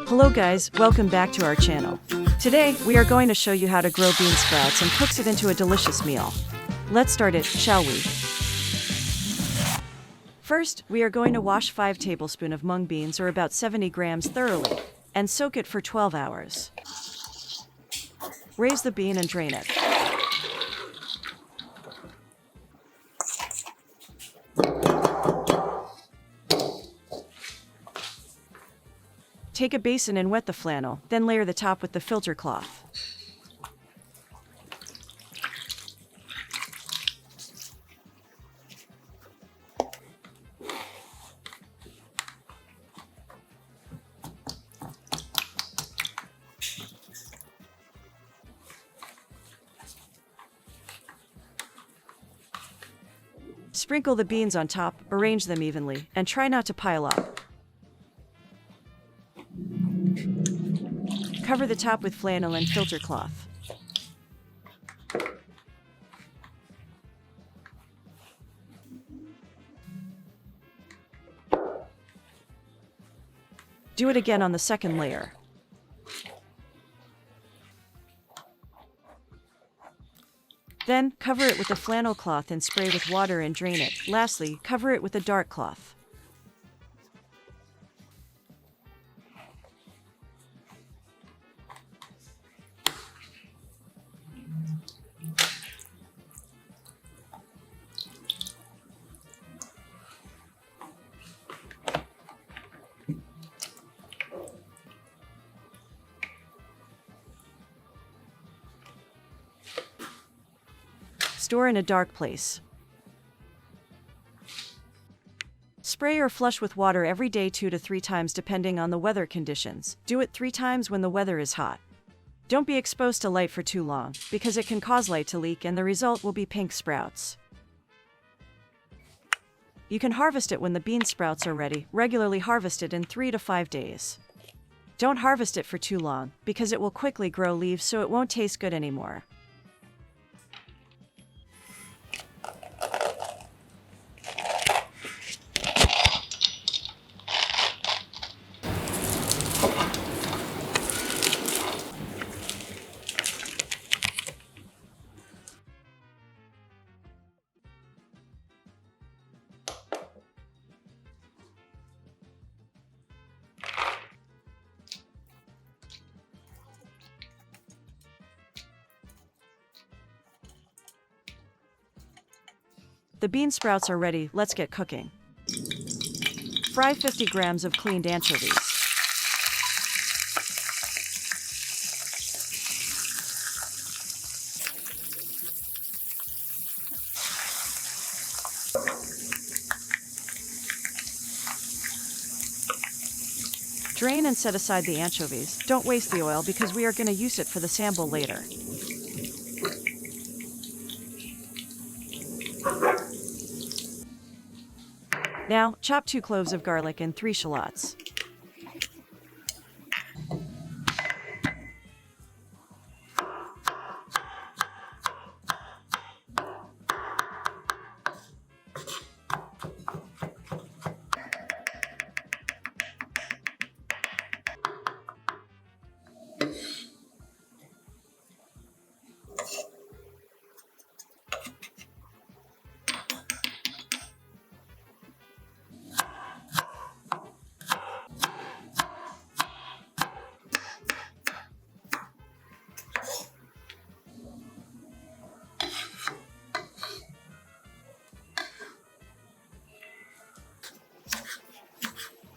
Hello guys, welcome back to our channel. Today, we are going to show you how to grow bean sprouts and cook it into a delicious meal. Let's start it, shall we? First, we are going to wash 5 tablespoons of mung beans or about 70 grams thoroughly and soak it for 12 hours. Raise the bean and drain it. Take a basin and wet the flannel, then layer the top with the filter cloth. Sprinkle the beans on top, arrange them evenly, and try not to pile up. Cover the top with flannel and filter cloth. Do it again on the second layer. Then, cover it with a flannel cloth and spray with water and drain it. Lastly, cover it with a dark cloth. Store in a dark place. Spray or flush with water every day 2 to 3 times depending on the weather conditions. Do it 3 times when the weather is hot. Don't be exposed to light for too long, because it can cause light to leak and the result will be pink sprouts. You can harvest it when the bean sprouts are ready. Regularly harvest it in 3 to 5 days. Don't harvest it for too long, because it will quickly grow leaves so it won't taste good anymore. The bean sprouts are ready, let's get cooking. Fry 50 grams of cleaned anchovies. Drain and set aside the anchovies. Don't waste the oil because we are going to use it for the sambal later. Now, chop 2 cloves of garlic and 3 shallots.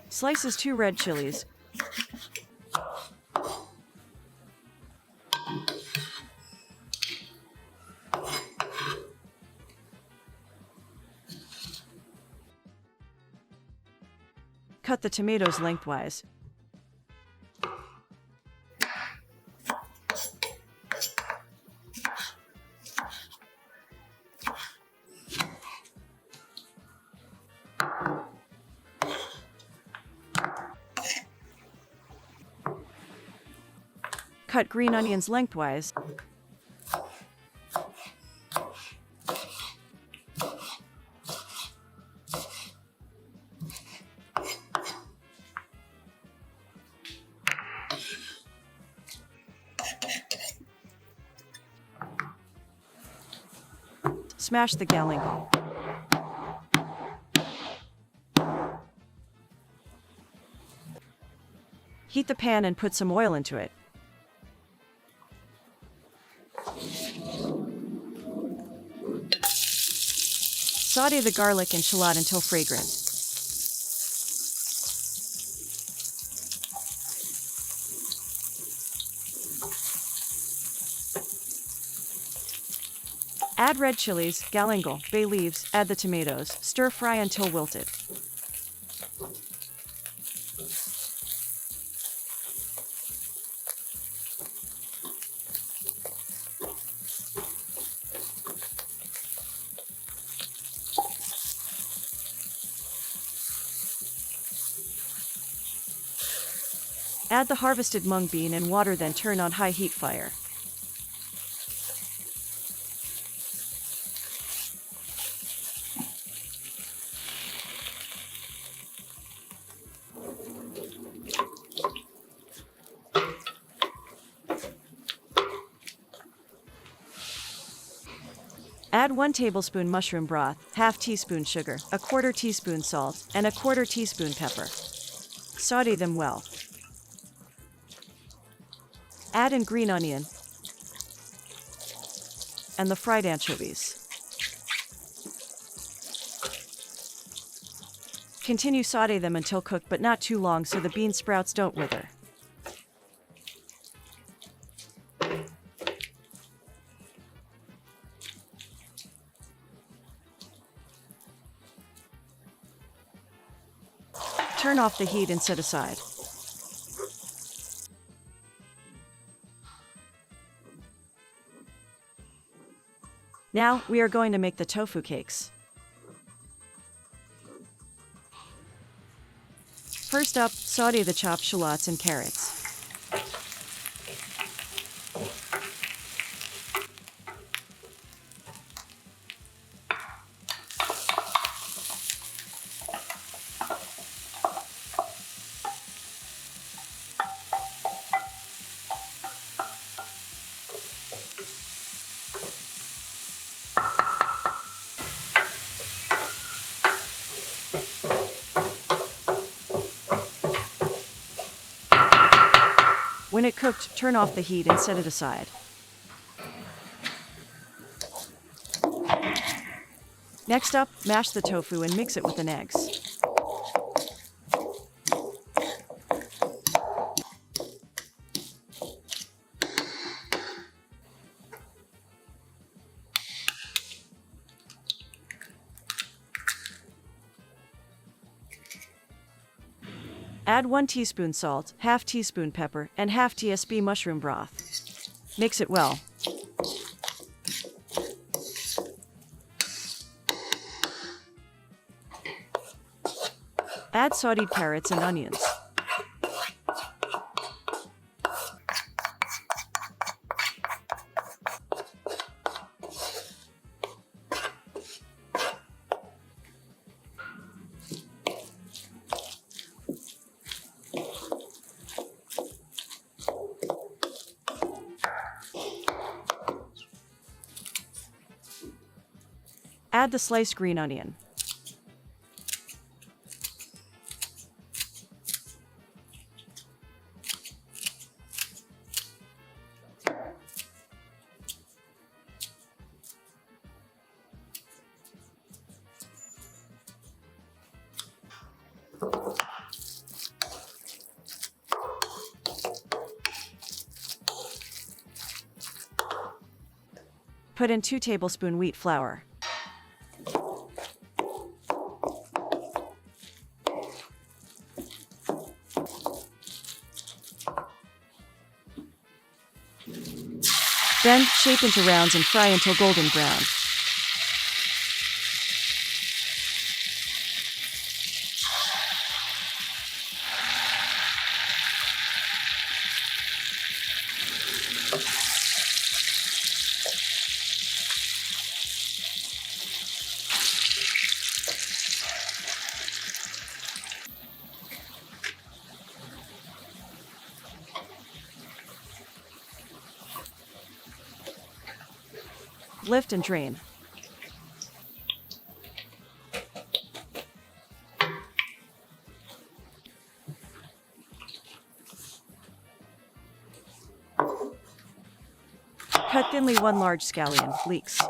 Slices 2 red chilies. Cut the tomatoes lengthwise. Cut green onions lengthwise. smash the galangal. Heat the pan and put some oil into it. Saute the garlic and shallot until fragrant. Add red chilies, galangal, bay leaves, add the tomatoes, stir fry until wilted. Add the harvested mungbean and water, then turn on high heat fire. Add 1 tablespoon mushroom broth, ½ teaspoon sugar, a 1/4 teaspoon salt, and a 1/4 teaspoon pepper. Saute them well. Add in green onion and the fried anchovies. Continue saute them until cooked, but not too long so the bean sprouts don't wither. Turn off the heat and set aside. Now, we are going to make the tofu cakes. First up, saute the chopped shallots and carrots. When it cooked, turn off the heat and set it aside. Next up, mash the tofu and mix it with an eggs. Add 1 teaspoon salt, ½ teaspoon pepper, and ½ Tbsp mushroom broth. Mix it well. Add sauteed carrots and onions. Add the sliced green onion. Put in 2 tablespoons wheat flour. Then, shape into rounds and fry until golden brown. Lift and drain. Cut thinly 1 large scallion, leeks.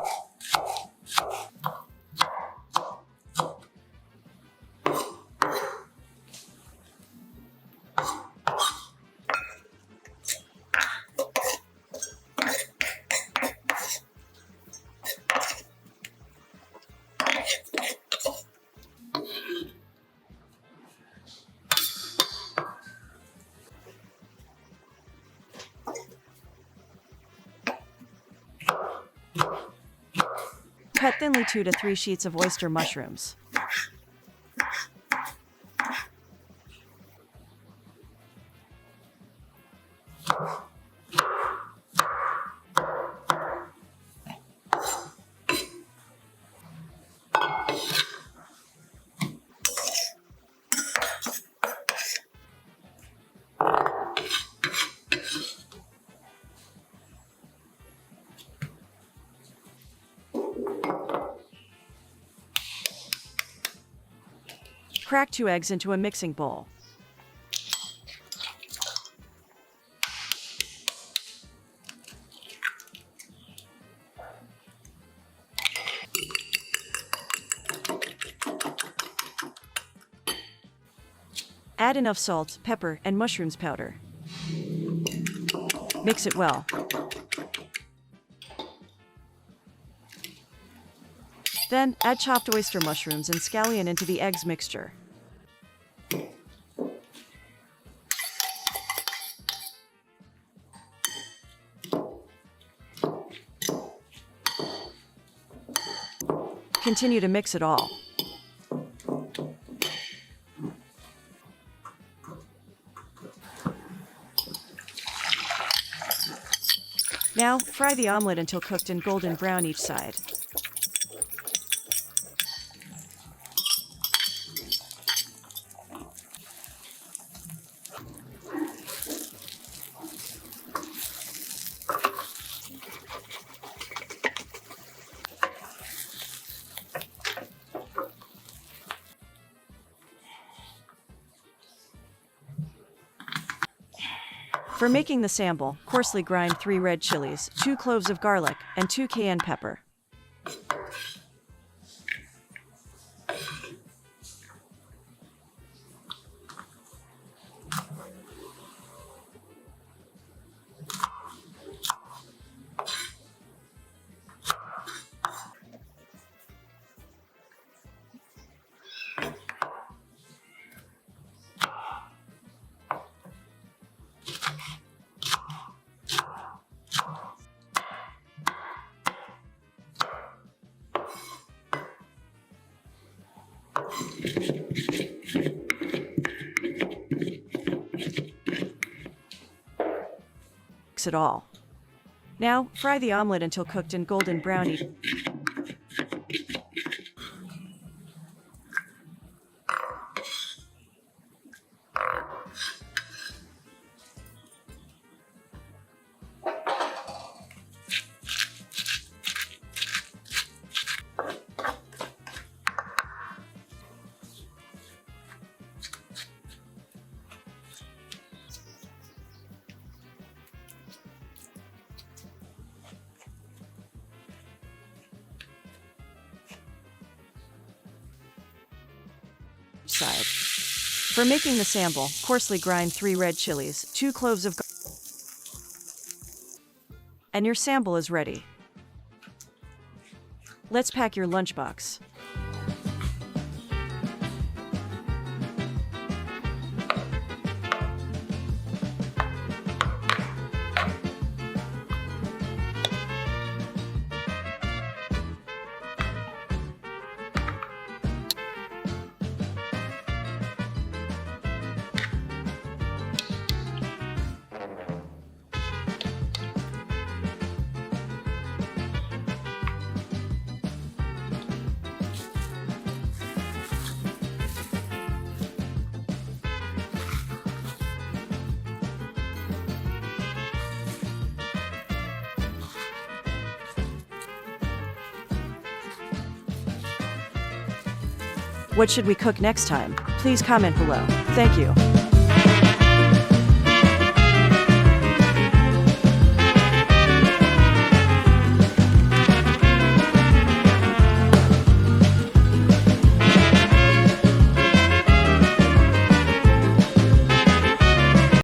Cut thinly 2 to 3 sheets of oyster mushrooms. Crack 2 eggs into a mixing bowl. Add enough salt, pepper, and mushrooms powder. Mix it well. Then, add chopped oyster mushrooms and scallion into the eggs mixture. Continue to mix it all. Now, fry the omelet until cooked and golden brown each side. For making the sambal, coarsely grind 3 red chilies, 2 cloves of garlic, and 2 cayenne pepper. Mix it all. Now, fry the omelet until cooked and golden brown. Side. For making the sambal, coarsely grind 3 red chilies, 2 cloves of garlic, and your sambal is ready. Let's pack your lunchbox. What should we cook next time? Please comment below. Thank you.